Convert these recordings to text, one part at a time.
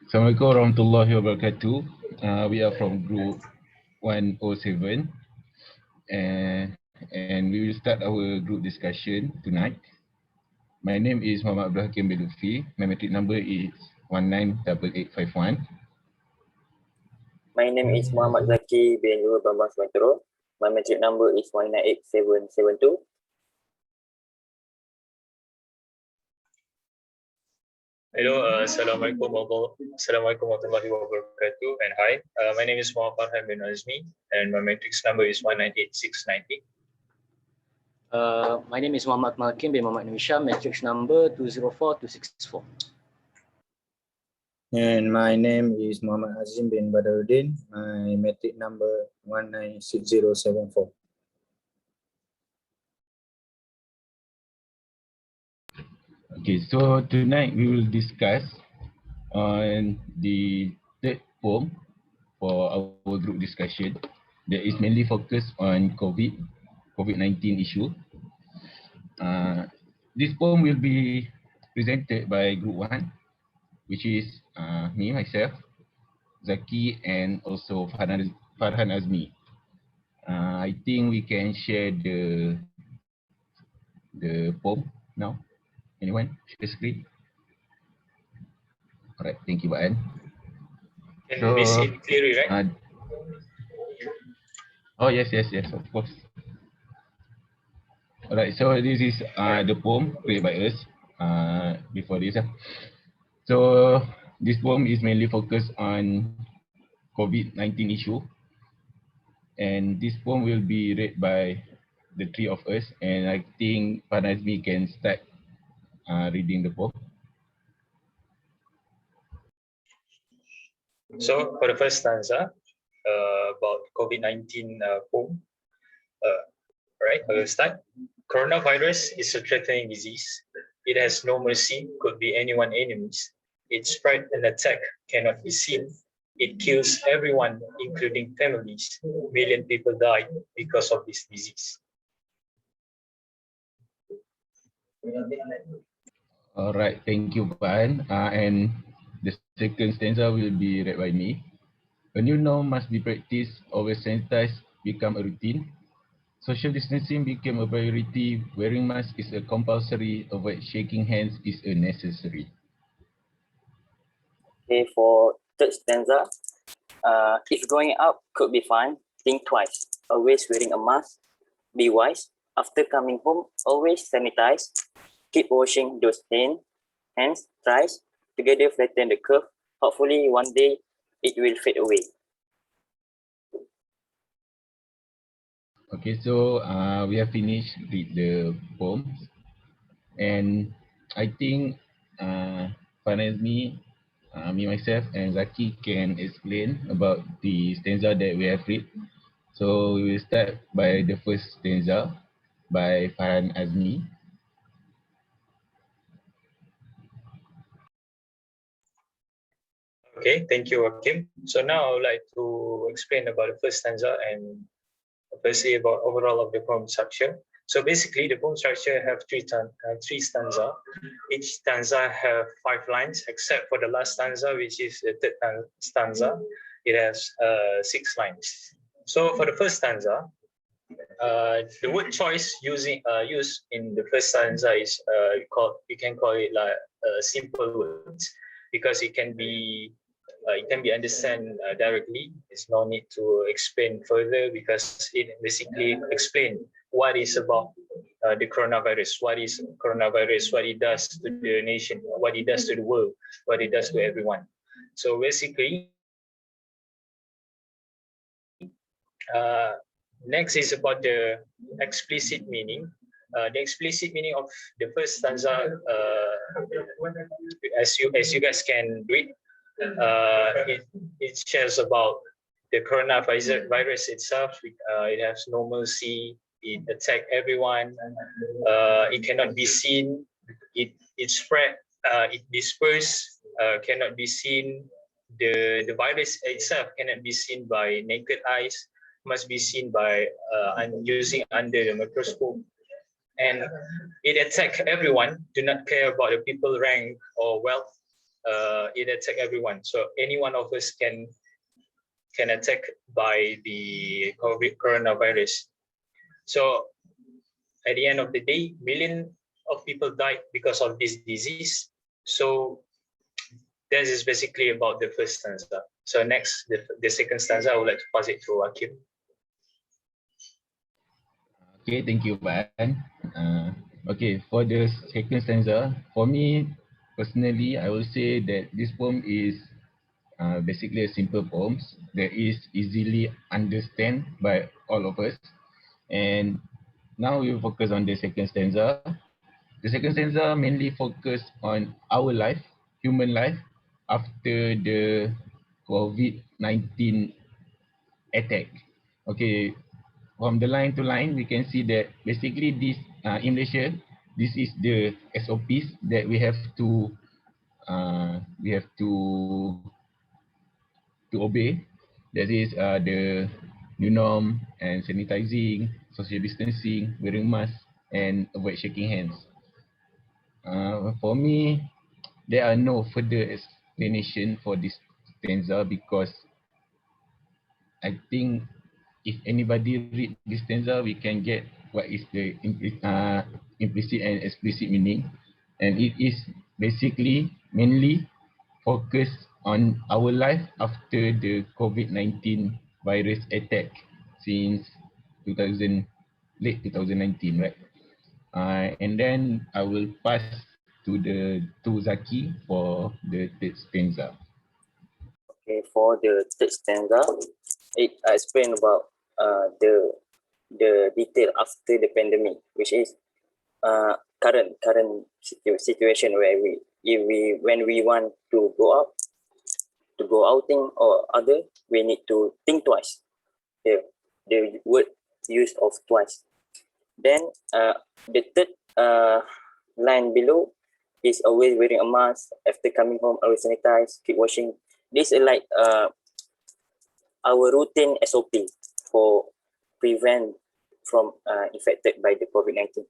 Assalamualaikum warahmatullahi wabarakatuh. We are from group 107 and we will start our group discussion tonight. My name is Muhammad ABDUL bin LUTHFI. My metric number is 198851. My name is Muhammad Zaki bin LUHUR BAMBANG SUBIANTORO. My metric number is 198772. Hello, Assalamualaikum warahmatullahi wabarakatuh, and hi. My name is FARHAN bin AZMI, and my matrix number is 198690. My name is Muhammad HAKIM bin NOORHISHAM, matrix number 204264. And my name is Muhammad Azim bin BADARUDDIN. My metric number 196074. Okay, so tonight we will discuss on the third poem for our group discussion that is mainly focused on COVID-19 issue. This poem will be presented by group 1, which is me, myself, Zaki, and also Farhan Azmi. I think we can share the poem now. Anyone? Share screen. Alright, thank you, Baan. Can we see it clearly, right? Oh yes, of course. Alright, so this is the poem created by us before this. So this poem is mainly focused on COVID-19 issue, and this poem will be read by the three of us, and I think Panazmi can start reading the poem. So for the first stanza about COVID-19 poem, right, I will start. Coronavirus is a threatening disease. It has no mercy, could be anyone's enemies. Its spread and attack cannot be seen. It kills everyone, including families. Million people died because of this disease. All right, thank you, Pan. And the second stanza will be read by me. A new norm must be practiced, always sanitize, become a routine. Social distancing became a priority. Wearing mask is a compulsory. Avoid shaking hands is a necessary. Okay, for third stanza, if going out could be fine, think twice. Always wearing a mask, be wise. After coming home, always sanitize. Keep washing those hands thrice. Together flatten the curve. Hopefully one day it will fade away. Okay, so we have finished the poems, and I think Panazmi, me myself, and Zaki can explain about the stanza that we have read. So we will start by the first stanza by Farhan Azmi. Okay, thank you, Hakim. So now I would like to explain about the first stanza and firstly about overall of the poem structure. So basically, the poem structure have three stanza. Each stanza have 5 lines, except for the last stanza, which is the third stanza. It has 6 lines. So for the first stanza, the word choice used in the first stanza is you can call it like simple words, because it can be understood directly. There's no need to explain further, because it basically explains what is about the coronavirus, what is coronavirus, what it does to the nation, what it does to the world, what it does to everyone. So basically, next is about the explicit meaning. The explicit meaning of the first stanza, as you guys can read, it shares about the coronavirus itself. It has no mercy. It attacks everyone. It cannot be seen. It spread. It disperses. Cannot be seen. The virus itself cannot be seen by naked eyes. Must be seen by using under the microscope. and it attack everyone. Do not care about the people rank or wealth. It attack everyone. So any one of us can attack by the coronavirus. So at the end of the day, millions of people died because of this disease. So that is basically about the first stanza. So next, the second stanza, I would like to pass it to Hakim. Okay, thank you, Pak. Okay, for the second stanza, for me personally, I will say that this poem is basically a simple poem that is easily understand by all of us. And now we will focus on the second stanza. The second stanza mainly focus on our life, human life, after the COVID-19 attack. Okay, from the line to line, we can see that basically this in Malaysia, this is the SOPs that we have to obey. That is the new norm and sanitizing, social distancing, wearing masks, and avoid shaking hands. For me, there are no further explanation for this stanza because I think if anybody read this stanza, we can get what is the implicit and explicit meaning, and it is basically mainly focused on our life after the COVID-19 virus attack since late 2019, right? And then I will pass to Zaki for the third stanza. Okay, for the third stanza, it explain about the detail after the pandemic, which is current situation where when we want to go out, to go outing or other, we need to think twice. The word used of twice. Then the third line below is always wearing a mask. After coming home, always sanitize, keep washing. This is like our routine SOP for prevent from infected by the COVID-19.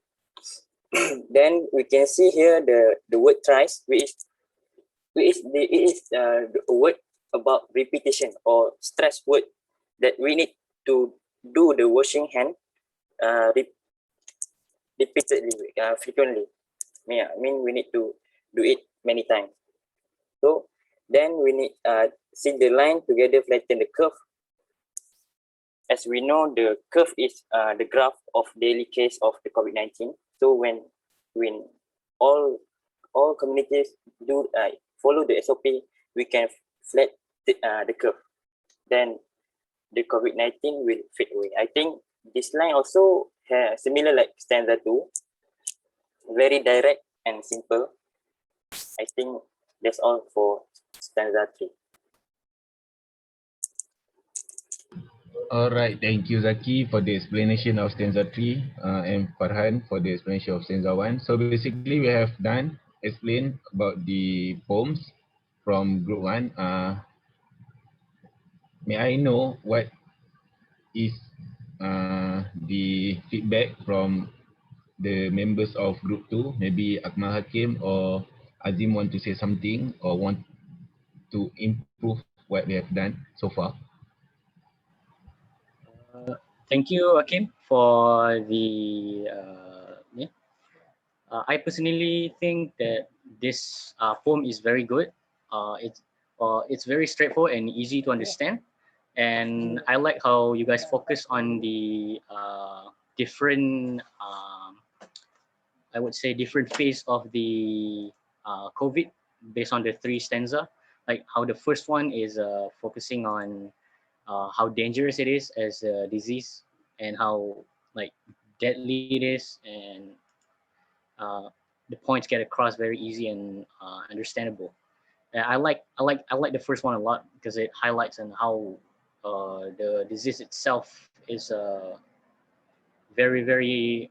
Then we can see here the word thrice, which is the word about repetition or stress word that we need to do the washing hand repeatedly, frequently. Yeah, I mean we need to do it many times. So then we need see the line together, flatten the curve. As we know, the curve is the graph of daily case of the COVID-19. So when all communities do follow the SOP, we can flat the curve. Then the COVID-19 will fade away. I think this line also has similar like stanza 2, very direct and simple. I think that's all for stanza 3. All right, thank you Zaki for the explanation of stanza 3 and Farhan for the explanation of stanza 1. So basically we have done explain about the poems from group 1. May I know what is the feedback from the members of group 2? Maybe AKMAL, Hakim or Azim want to say something or want to improve what we have done so far. Thank you, Hakim, for the I personally think that this poem is very good. It's very straightforward and easy to understand, and I like how you guys focus on the different, I would say, different phase of the COVID based on the 3 stanza. Like how the first one is focusing on how dangerous it is as a disease and how like deadly it is, and the points get across very easy and understandable. And I like the first one a lot because it highlights on how the disease itself is very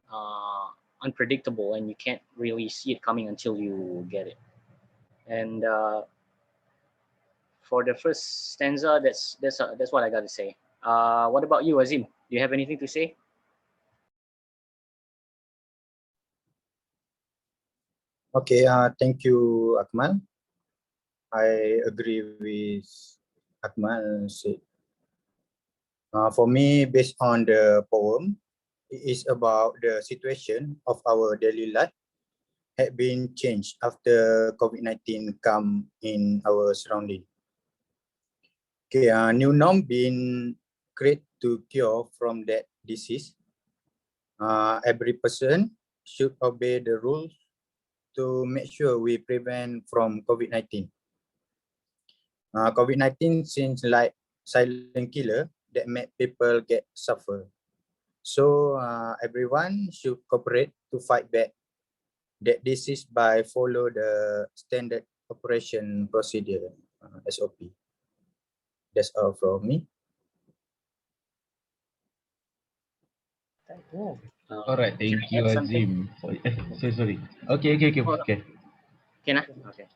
unpredictable, and you can't really see it coming until you get it. And for the first stanza, that's what I got to say. What about you, Azim? Do you have anything to say? Okay, thank you, Akmal. I agree with Akmal said. For me, based on the poem, it is about the situation of our daily life had been changed after COVID-19 come in our surrounding. Okay, new norm been created to cure from that disease. Every person should obey the rules to make sure we prevent from COVID-19. COVID-19 seems like silent killer that make people get suffer. So everyone should cooperate to fight back that disease by follow the standard operation procedure, SOP. That's all from me. All right, thank Can I you, add something? Azim. Sorry. Okay. Can I? Okay.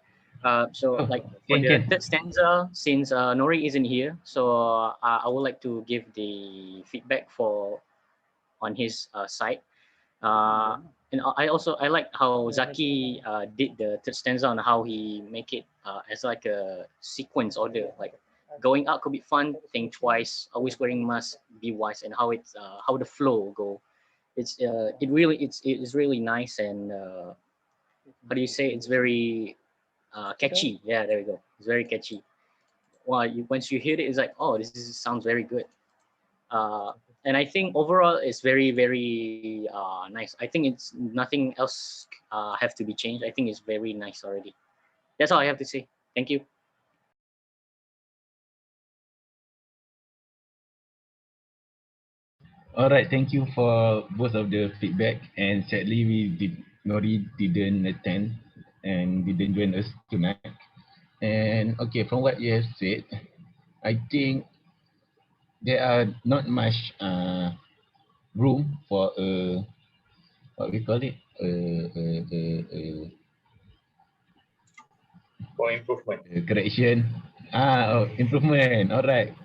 So Oh, like for the can. third stanza, since Nori isn't here, so I would like to give the feedback for on his side. And I like how Zaki did the third stanza on how he make it as like a sequence order, like going out could be fun, think twice, always wearing mask, be wise, and how the flow go. It's really nice, and how do you say, it's very catchy. Yeah, there we go. It's very catchy. Well, once you hear it, it's like, oh, sounds very good. And I think overall it's very, very nice. I think it's nothing else have to be changed. I think it's very nice already. That's all I have to say. Thank you. All right, thank you for both of the feedback. And sadly, Nori didn't attend and didn't join us tonight. And okay, from what you have said, I think there are not much room for what we call it, For improvement. correction. Improvement. All right,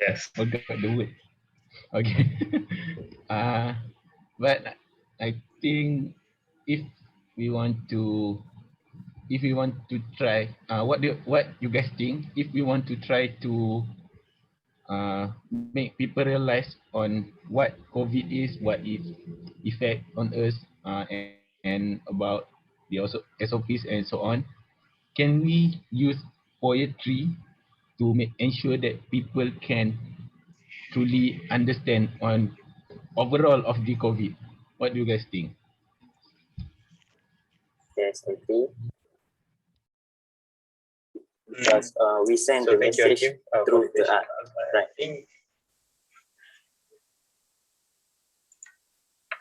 Yes. forgot the word. Okay. But I think if we want to try, what you guys think, if we want to try to make people realize on what COVID is, what its effect on us, and about the also SOPs and so on, can we use poetry to ensure that people can truly understand on overall of the COVID? What do you guys think? Yes, I agree. Because we send So the thank you, message Hakim, through the art. I think.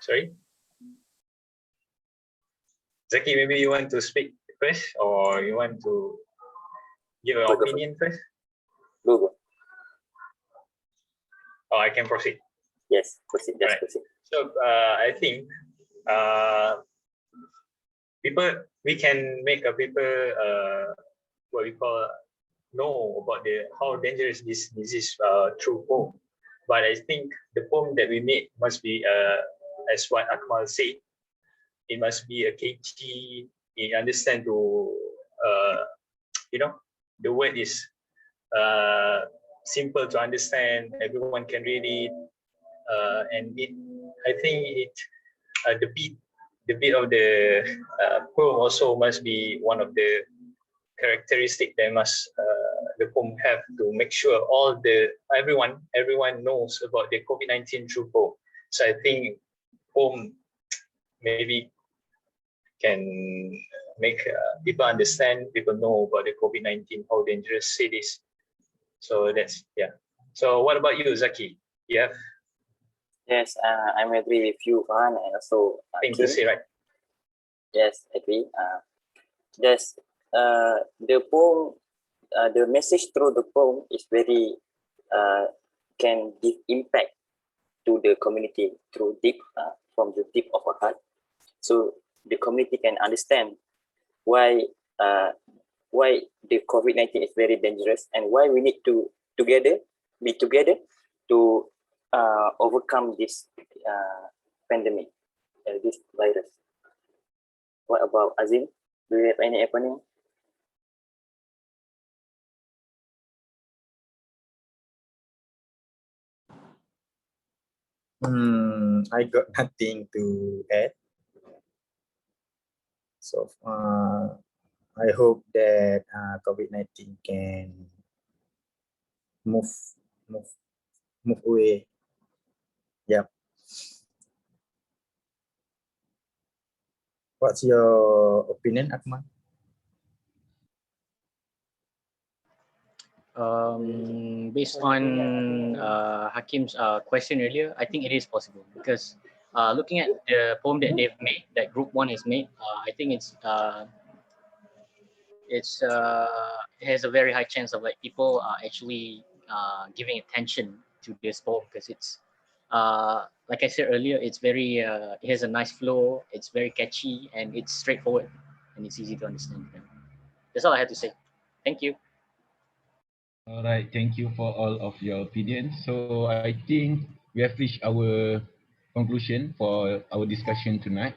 Sorry, Zaki, maybe you want to speak first, or you want to give your opinion first? Go. Oh, I can proceed. Yes, proceed. Just Right. proceed. So I think we can make people what we call know about how dangerous this disease through poem. But I think the poem that we made must be as what Akmal said, it must be a catchy, you understand to the word is simple to understand, everyone can read it, and I think the beat of the poem also must be one of the characteristic that must the poem have to make sure everyone knows about the COVID-19 through poem. So I think poem maybe can make people understand, people know about the COVID-19, how dangerous it is. So that's, yeah. So what about you, Zaki? You have Yes, I'm agree with you, Farhan, and also thing Kim. to say, right? Yes, agree. The poem, the message through the poem is very can give impact to the community through deep from the deep of our heart. So the community can understand why the COVID-19 is very dangerous and why we need to be together to overcome this pandemic, this virus. What about Azim? Do you have any opinion? I got nothing to add. So I hope that COVID-19 can move away. Yep. What's your opinion, Akmal? Based on Hakim's question earlier, I think it is possible because looking at the poem that they've made, that Group 1 has made, I think it has a very high chance of like people actually giving attention to this poem because it's like I said earlier, it's very it has a nice flow, it's very catchy, and it's straightforward and it's easy to understand. That's all I have to say. Thank you. All right, thank you for all of your opinions. So I think we have reached our conclusion for our discussion tonight.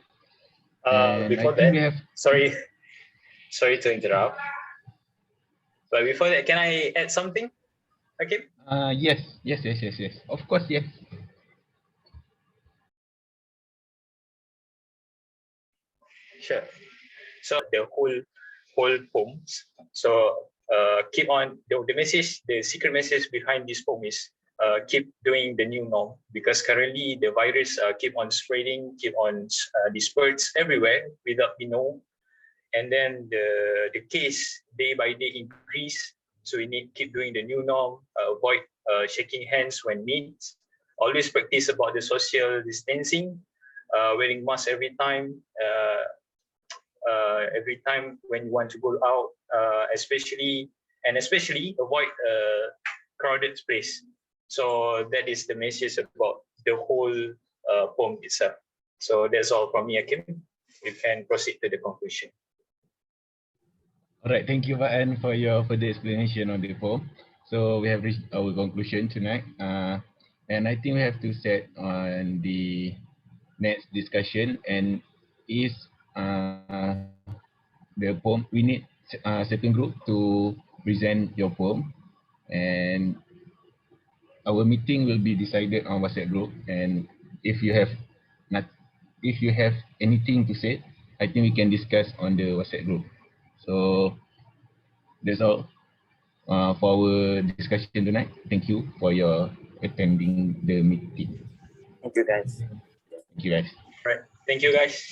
And Before I think that, we have... sorry to interrupt. But before that, can I add something? Okay. Yes. Of course, yes. Sure. So the whole poems. So keep on the message. The secret message behind this poem is keep doing the new norm, because currently the virus keep on spreading, keep on dispersed everywhere without we know, and then the case day by day increase. So we need keep doing the new norm. Avoid shaking hands when meet. Always practice about the social distancing. Wearing mask every time. Every time when you want to go out, especially avoid crowded place. So that is the message about the whole poem itself. So that's all from me, Hakim. You can proceed to the conclusion. All right, thank you, Farhan, for your further explanation on the poem. So we have reached our conclusion tonight, and I think we have to set on the next discussion, and is the poem. We need a second group to present your poem, and our meeting will be decided on WhatsApp group. And if you have anything to say, I think we can discuss on the WhatsApp group. So that's all for our discussion tonight. Thank you for your attending the meeting. Thank you, guys. Thank you, guys. Right. Thank you, guys.